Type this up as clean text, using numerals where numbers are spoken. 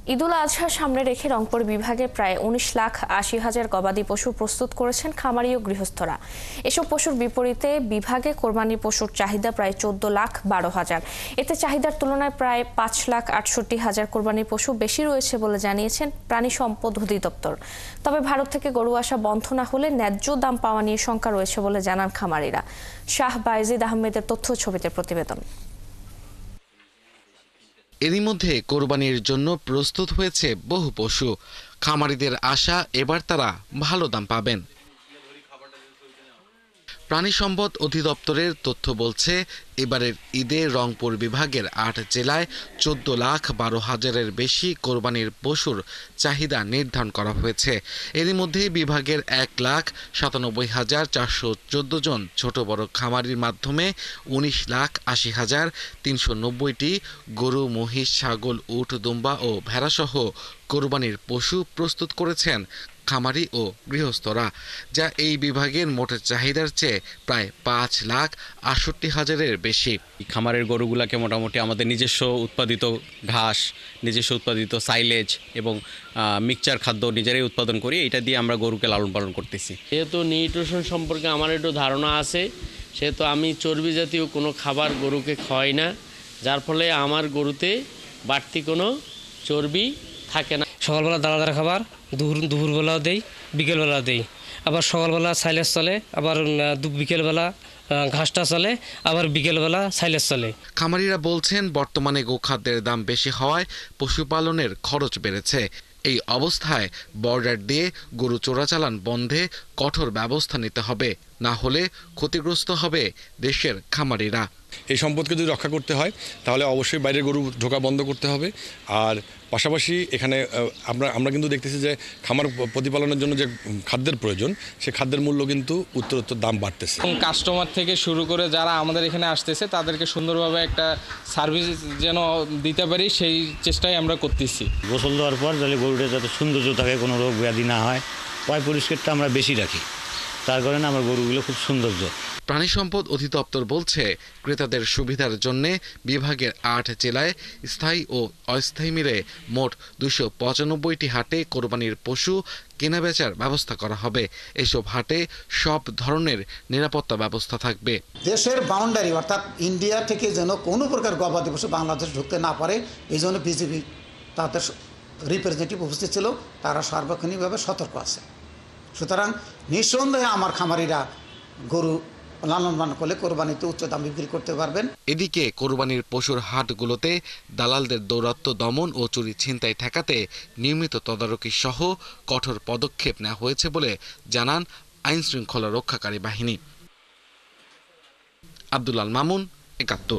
ঈদুল আজহা সামনে রেখে রংপুর বিভাগে প্রায় 19,80,000 গবাদি পশু প্রস্তুত করেছেন খামারি ও গৃহস্থরা। এসব পশুর বিপরীতে বিভাগে কোরবানি পশুর চাহিদা প্রায় 14,12,000। এতে চাহিদার তুলনায় প্রায় 5,68,000 কোরবানি পশু বেশি রয়েছে বলে জানিয়েছেন প্রাণী সম্পদ অধিদপ্তর। তবে ভারত থেকে গরু আসা বন্ধ না হলে ন্যায্য দাম পাওয়া নিয়ে শঙ্কা রয়েছে বলে জানান খামারিরা। শাহ বায়েজিদ আহমেদের তথ্য ছবিতে প্রতিবেদন। এরই মধ্যে কোরবানির জন্য প্রস্তুত হয়েছে বহু পশু। খামারিদের আশা এবার তারা ভালো দাম পাবেন। প্রাণী সম্পদ অধিদপ্তরের তথ্য বলছে, এবারের ঈদে রংপুর বিভাগের 8 জেলায় 14,12,000-এর বেশি কোরবানির পশুর চাহিদা নির্ধারণ করা হয়েছে। এরই মধ্যে বিভাগের 1,97,414 জন ছোট বড় খামারির মাধ্যমে 19,80,390টি গরু, মহিষ, ছাগল, উট, দুম্বা ও ভেড়াসহ কোরবানির পশু প্রস্তুত করেছেন খামারি ও গৃহস্থরা, যা এই বিভাগের মোট চাহিদার চেয়ে প্রায় 5,68,000-এর বেশি। খামারের গরুগুলাকে মোটামুটি আমাদের নিজস্ব উৎপাদিত ঘাস, নিজস্ব উৎপাদিত সাইলেজ এবং মিক্সচার খাদ্য নিজেরাই উৎপাদন করি। এটা দিয়ে আমরা গরুকে লালন পালন করতেছি। যেহেতু নিউট্রিশন সম্পর্কে আমার একটু ধারণা আছে, সেহেতু আমি চর্বি জাতীয় কোনো খাবার গরুকে খাওয়াই না, যার ফলে আমার গরুতে বাড়তি কোনো চর্বি থাকে না। সকালবেলা দানাদার খাবার দুপুরবেলাও দেই, বিকেলবেলা দেই। আবার সকালবেলা সাইলেজ চলে, আবার বিকেলবেলা ঘাসটা চলে, আবার বিকেলবেলা সাইলেজ চলে। খামারিরা বলছেন, বর্তমানে গোখাদ্যের দাম বেশি হওয়ায় পশুপালনের খরচ বেড়েছে। এই অবস্থায় বর্ডার দিয়ে গরু চোরাচালান বন্ধে কঠোর ব্যবস্থা নিতে হবে, না হলে ক্ষতিগ্রস্ত হবে দেশের খামারিরা। এই সম্পদকে যদি রক্ষা করতে হয় তাহলে অবশ্যই বাইরের গরু ঢোকা বন্ধ করতে হবে। আর পাশাপাশি এখানে আমরা কিন্তু দেখতেছি যে খামার প্রতিপালনের জন্য যে খাদ্যের প্রয়োজন, সে খাদ্যের মূল্য কিন্তু উত্তরোত্তর দাম বাড়তেছে। কাস্টমার থেকে শুরু করে যারা আমাদের এখানে আসতেছে তাদেরকে সুন্দরভাবে একটা সার্ভিস যেন দিতে পারি, সেই চেষ্টাই আমরা করতেছি। গোসল দেওয়ার পর যাতে গরুটা যাতে সৌন্দর্য থাকে, কোনো রোগ ব্যাধি না হয়, পয় পরিষ্কারটা আমরা বেশি রাখি, তার কারণে আমার গরুগুলো খুব সৌন্দর্য। প্রাণী সম্পদ অধিদপ্তর বলছে, ক্রেতাদের সুবিধার জন্য বিভাগের 8 জেলায় স্থায়ী ও অস্থায়ী মিলে মোট 295টি হাটে কোরবানির পশু কেনাবেচার ব্যবস্থা করা হবে। এসব হাটে সব ধরনের নিরাপত্তা ব্যবস্থা থাকবে। দেশের বাউন্ডারি অর্থাৎ ইন্ডিয়া থেকে যেন কোনো প্রকার গবাদি পশু বাংলাদেশ ঢুকতে না পারে, এই জন্য বিজিবি তাদের রিপ্রেজেন্টেটিভ উপস্থিত ছিল, তারা সার্বক্ষণিকভাবে সতর্ক আছে। সুতরাং নিঃসন্দেহে আমার খামারিরা গরু লালন পালন করলে কোরবানিতে উচ্চ দাম বিক্রি করতে পারবেন। এদিকে কোরবানির পশুর হাটগুলোতে দালালদের দৌরাত্ম্য দমন ও চুরি ছিনতাই ঠেকাতে নিয়মিত তদারকি সহ কঠোর পদক্ষেপ নেওয়া হয়েছে বলে জানান আইন শৃঙ্খলা রক্ষাকারী বাহিনী। আব্দুল আল মামুন, ৭১।